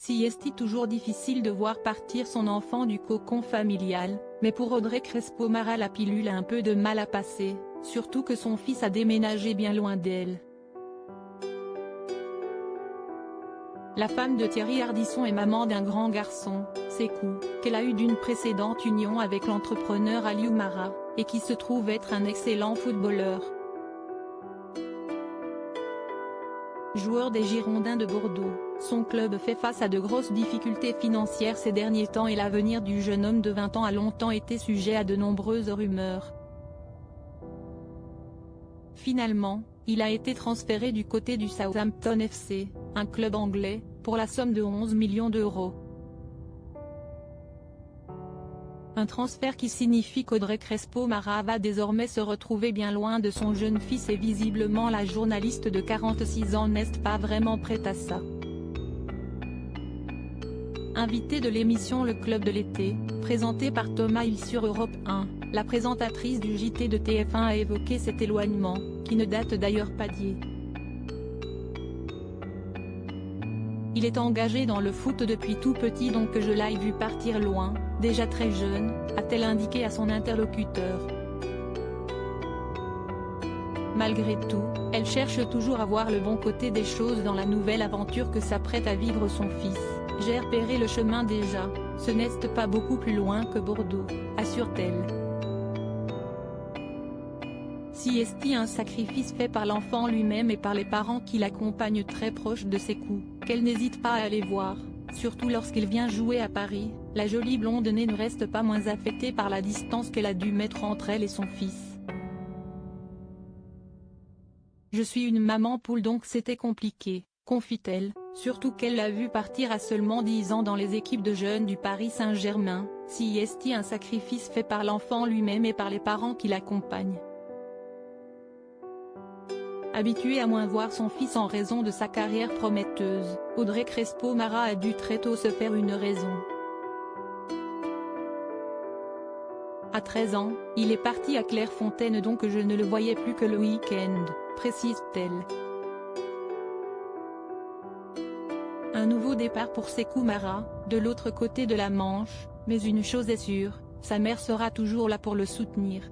Si est toujours difficile de voir partir son enfant du cocon familial, mais pour Audrey Crespo-Mara la pilule a un peu de mal à passer, surtout que son fils a déménagé bien loin d'elle. La femme de Thierry Ardisson est maman d'un grand garçon, Sékou, qu'elle a eu d'une précédente union avec l'entrepreneur Aliou Mara, et qui se trouve être un excellent footballeur. Joueur des Girondins de Bordeaux, son club fait face à de grosses difficultés financières ces derniers temps et l'avenir du jeune homme de 20 ans a longtemps été sujet à de nombreuses rumeurs. Finalement, il a été transféré du côté du Southampton FC, un club anglais, pour la somme de 11 millions d'euros. Un transfert qui signifie qu'Audrey Crespo-Mara va désormais se retrouver bien loin de son jeune fils et visiblement la journaliste de 46 ans n'est pas vraiment prête à ça. Invitée de l'émission Le Club de l'été, présentée par Thomas Hill sur Europe 1, la présentatrice du JT de TF1 a évoqué cet éloignement, qui ne date d'ailleurs pas d'hier. Il est engagé dans le foot depuis tout petit donc que je l'ai vu partir loin, déjà très jeune, a-t-elle indiqué à son interlocuteur. Malgré tout, elle cherche toujours à voir le bon côté des choses dans la nouvelle aventure que s'apprête à vivre son fils. J'ai repéré le chemin déjà, ce n'est pas beaucoup plus loin que Bordeaux, assure-t-elle. Si est un sacrifice fait par l'enfant lui-même et par les parents qui l'accompagnent très proche de Sékou, qu'elle n'hésite pas à aller voir, surtout lorsqu'il vient jouer à Paris, la jolie blonde née ne reste pas moins affectée par la distance qu'elle a dû mettre entre elle et son fils. Je suis une maman poule donc c'était compliqué, confie-t-elle, surtout qu'elle l'a vu partir à seulement 10 ans dans les équipes de jeunes du Paris Saint-Germain, si est un sacrifice fait par l'enfant lui-même et par les parents qui l'accompagnent. Habituée à moins voir son fils en raison de sa carrière prometteuse, Audrey Crespo-Mara a dû très tôt se faire une raison. À 13 ans, il est parti à Clairefontaine donc je ne le voyais plus que le week-end, précise-t-elle. Un nouveau départ pour Sékou Mara, de l'autre côté de la Manche, mais une chose est sûre, sa mère sera toujours là pour le soutenir.